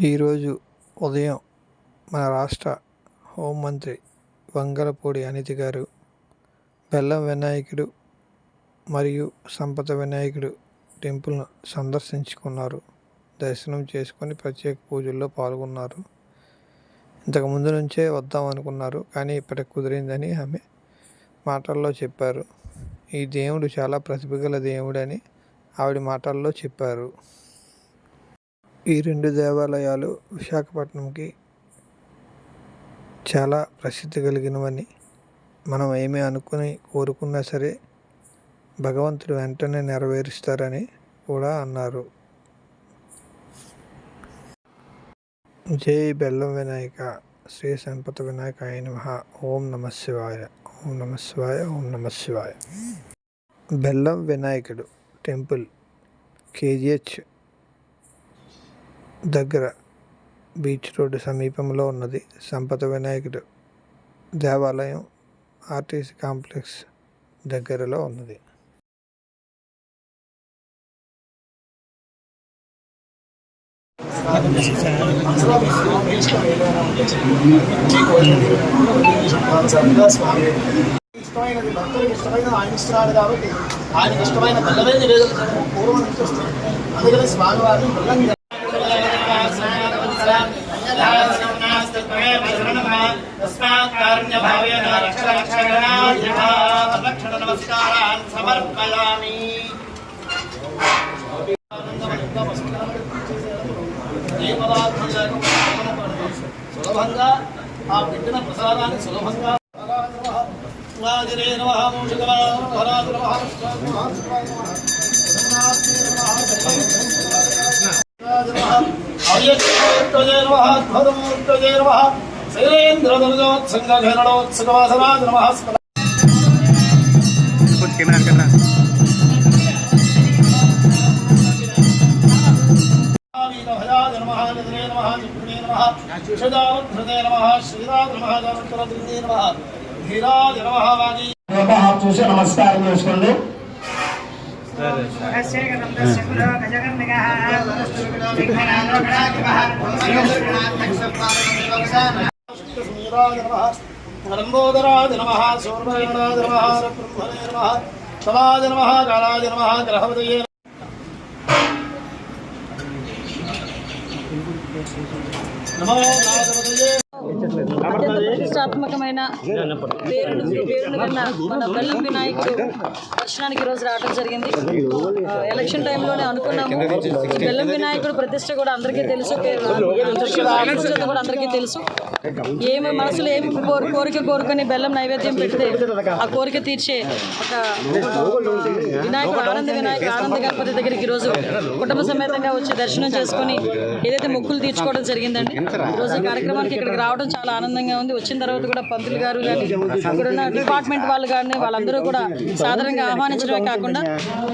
ఈరోజు ఉదయం మన రాష్ట్ర హోంమంత్రి వంగలపూడి అనిత గారు బెల్లం వినాయకుడు మరియు సంపద వినాయకుడు టెంపుల్ను సందర్శించుకున్నారు. దర్శనం చేసుకొని ప్రత్యేక పూజల్లో పాల్గొన్నారు. ఇంతకు ముందు నుంచే వద్దాం అనుకున్నారు, కానీ ఇప్పటికి కుదిరిందని ఆమె మాటల్లో చెప్పారు. ఈ దేవుడు చాలా ప్రతిభగల దేవుడని ఆవిడ మాటల్లో చెప్పారు. ఈ రెండు దేవాలయాలు విశాఖపట్నంకి చాలా ప్రసిద్ధి కలిగినవని, మనం ఏమి కోరుకున్నా సరే భగవంతుడు వెంటనే నెరవేరుస్తారని కూడా అన్నారు. జై బెల్లం వినాయక, శ్రీ సంపద వినాయకాయ నమః. ఓం నమ శివాయ, ఓం నమ శివాయ, ఓం నమ శివాయ. బెల్లం వినాయకుడు టెంపుల్ కేజీహెచ్ దగ్గర బీచ్ రోడ్డు సమీపంలో ఉన్నది. సంపద వినాయకుడు దేవాలయం ఆర్టీసీ కాంప్లెక్స్ దగ్గరలో ఉన్నది. ఇష్టమైనది భక్తులకు ఇష్టమైన ఆయన ఇస్తున్నాడు కాబట్టి ఆయనకి ఇష్టమైన బెల్లమే నివేదించడం పూర్వం నుంచి వస్తుంది. అందుకని స్వామివారిని బెల్లం సమర్పయామి. ఏ పదార్థం లేకుండా సులభంగా ఆ పెట్టిన ప్రసాదాన్ని సులభంగా చూసి నమస్కారం చేసుకోండి. నంబోదరాజ నమః, సూర్యనాథ నమః, బ్రహ్మణే నమః, సమాజ నమః, కాళాజ నమః, గ్రహవతయే నమో నాదవతయే. ప్రతిష్టాత్మకమైన పేరును కన్నా మన బెల్లం వినాయకుడు దర్శనానికి ఈరోజు రావడం జరిగింది. ఎలక్షన్ టైంలోనే అనుకున్నాము. బెల్లం వినాయకుడు ప్రతిష్ట కూడా అందరికీ తెలుసు, కూడా అందరికీ తెలుసు. ఏమి మనసులో ఏమి కోరిక కోరుకొని బెల్లం నైవేద్యం పెడితే ఆ కోరిక తీర్చే ఒక వినాయకుడు, ఆనంద గణపతి దగ్గరికి ఈరోజు కుటుంబ సమేతంగా వచ్చి దర్శనం చేసుకొని ఏదైతే మొక్కులు తీర్చుకోవడం జరిగిందండి. ఈరోజు కార్యక్రమానికి ఇక్కడికి రావడం చాలా ఆనందంగా ఉంది. వచ్చిన తర్వాత కూడా పంతులు గారు కానీ ఇక్కడున్న డిపార్ట్మెంట్ వాళ్ళు కానీ వాళ్ళందరూ కూడా సాధారణంగా ఆహ్వానించడమే కాకుండా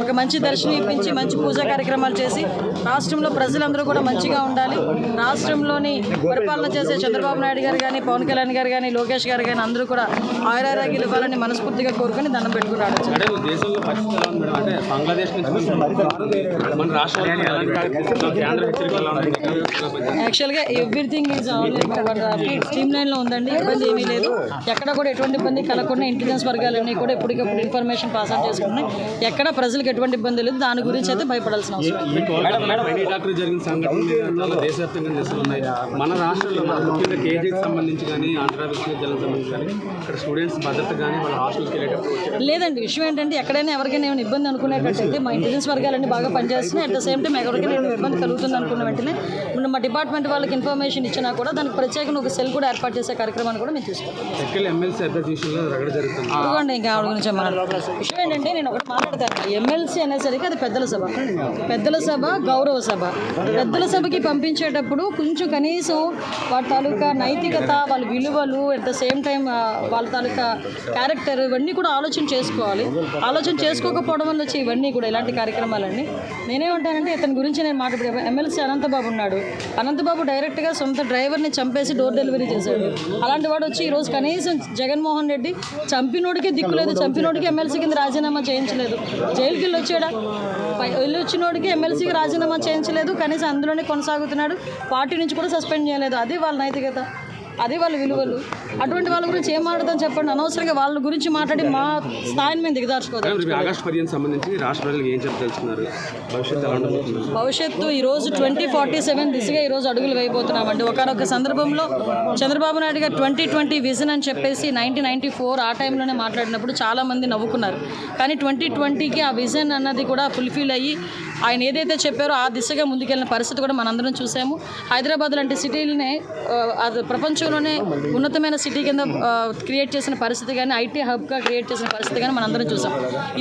ఒక మంచి దర్శనం ఇప్పించి మంచి పూజా కార్యక్రమాలు చేసి రాష్ట్రంలో ప్రజలందరూ కూడా మంచిగా ఉండాలి, రాష్ట్రంలోని పరిపాలన చేసే చంద్రబాబు నాయుడు గారు కానీ, పవన్ కళ్యాణ్ గారు కానీ, లోకేష్ గారు కానీ అందరూ కూడా ఆయురారోగ్యాలు ఇవ్వాలని మనస్ఫూర్తిగా కోరుకొని దండం పెట్టుకుని రావడం. యాక్చువల్గా ఎవ్రీథింగ్ ఈజ్ స్ట్రీమ్ లైన్లో ఉందండి. ఇబ్బంది ఏమీ లేదు. ఎక్కడ కూడా ఎటువంటి ఇబ్బంది కలగకుండా ఇంటెలిజెన్స్ వర్గాలన్నీ కూడా ఎప్పటికప్పుడు ఇన్ఫర్మేషన్ పాస్ ఆన్ చేసుకుంటున్నాయి. ఎక్కడ ప్రజలకు ఎటువంటి ఇబ్బంది లేదు. దాని గురించి అయితే భయపడాల్సిన అవసరం మన రాష్ట్రంలో ముఖ్యంగా కేజీకి సంబంధించి కానీ ఆంధ్ర విశ్వవిద్యాలయం సంబంధించి కానీ ఇక్కడ స్టూడెంట్స్ భద్రత కానీ వాళ్ళ హాస్టల్కి వెళ్ళేటప్పుడు లేదండి. విషయం ఏంటంటే ఎక్కడైనా ఎవరికైనా ఏమైనా ఇబ్బంది అనుకునేటట్టయితే మా ఇంటెలిజెన్స్ వర్గాలన్నీ బాగా పనిచేస్తున్నాయి. అట్ ద సేమ్ టైం ఎవరికైనా ఇబ్బంది కలుగుతుంది అనుకున్న వెంటనే మా డిపార్ట్మెంట్ వాళ్ళకి ఇన్ఫర్మేషన్ ఇచ్చినా కూడా దానికి ప్రత్యేకంగా ఒక సెల్ కూడా ఏర్పాటు చేసే కార్యక్రమాన్ని కూడా మేము తీసుకుంటాం. ఇంకా ఆవిడ గురించి విషయం ఏంటంటే నేను ఒకటి మాట్లాడతాను. ఎమ్మెల్సీ అనేసరికి అది పెద్దల సభ, గౌరవ సభ. పెద్దల సభకి పంపించేటప్పుడు కొంచెం కనీసం వాళ్ళ తాలూకా నైతికత, వాళ్ళ విలువలు, అట్ ద సేమ్ టైం వాళ్ళ తాలూకా క్యారెక్టర్ ఇవన్నీ కూడా ఆలోచన చేసుకోవాలి. ఆలోచన చేసుకోకపోవడం వల్ల వచ్చి ఇవన్నీ కూడా ఇలాంటి కార్యక్రమాలన్నీ. నేనేమంటానంటే ఇతని గురించి నేను మాట్లాడే ఎమ్మెల్సీ అనంతబాబు ఉన్నాడు. అనంతబాబు డైరెక్ట్గా సొంత డ్రైవర్ని చంపేసి డోర్ డెలివరీ చేశాడు. అలాంటి వాడు వచ్చి ఈరోజు కనీసం జగన్మోహన్ రెడ్డి చంపినోడికి దిక్కు లేదు, చంపినోడికి ఎమ్మెల్సీ కింద రాజీనామా చేయించలేదు. జైలుకి వెళ్ళి వచ్చినోడికి ఎమ్మెల్సీకి రాజీనామా చేయించలేదు, కనీసం అందులోనే కొనసాగుతున్నాడు. పార్టీ నుంచి కూడా సస్పెండ్ చేయలేదు. అది వాళ్ళ నైతికత, అది వాళ్ళ విలువలు. అటువంటి వాళ్ళ గురించి ఏం మాట్లాడదాం చెప్పండి. అనవసరంగా వాళ్ళ గురించి మాట్లాడి మా స్థాయిని మేము దిగదార్చుకోవాలి. ఆగస్టు 15 సంబంధించి రాష్ట్ర ప్రజలకు ఏం చెప్పదలుచుకున్నారు? భవిష్యత్తు ఈరోజు 2047 దిశగా ఈరోజు అడుగులు వేయబోతున్నామండి. ఒకనొక సందర్భంలో చంద్రబాబు నాయుడు గారు 2020 విజన్ అని చెప్పేసి 1994 ఆ టైంలోనే మాట్లాడినప్పుడు చాలామంది నవ్వుకున్నారు. కానీ 2020కి ఆ విజన్ అన్నది కూడా ఫుల్ఫిల్ అయ్యి ఆయన ఏదైతే చెప్పారో ఆ దిశగా ముందుకెళ్ళిన పరిస్థితి కూడా మనందరం చూసాము. హైదరాబాద్ లాంటి సిటీలనే అది ప్రపంచంలోనే ఉన్నతమైన సిటీ కింద క్రియేట్ చేసిన పరిస్థితి కానీ, ఐటీ హబ్గా క్రియేట్ చేసిన పరిస్థితి కానీ మనందరం చూసాం.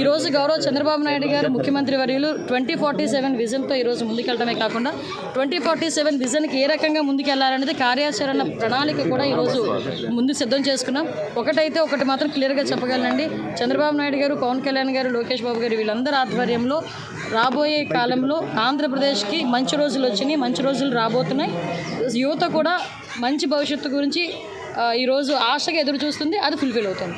ఈరోజు గౌరవ చంద్రబాబు నాయుడు గారు ముఖ్యమంత్రి వర్యులు 2047 విజన్తో ఈరోజు ముందుకెళ్ళడమే కాకుండా 2047 విజన్కి ఏ రకంగా ముందుకెళ్లాలనేది కార్యాచరణ ప్రణాళిక కూడా ఈరోజు ముందు సిద్ధం చేసుకున్నాం. ఒకటి మాత్రం క్లియర్గా చెప్పగలనండి, చంద్రబాబు నాయుడు గారు, పవన్ కళ్యాణ్ గారు, లోకేష్ బాబు గారు వీళ్ళందరి ఆధ్వర్యంలో రాబోయే కాలంలో ఆంధ్రప్రదేశ్కి మంచి రోజులు వచ్చినాయి, మంచి రోజులు రాబోతున్నాయి. యువత కూడా మంచి భవిష్యత్తు గురించి ఈరోజు ఆశగా ఎదురు చూస్తుంది. అది ఫుల్ఫిల్ అవుతుంది.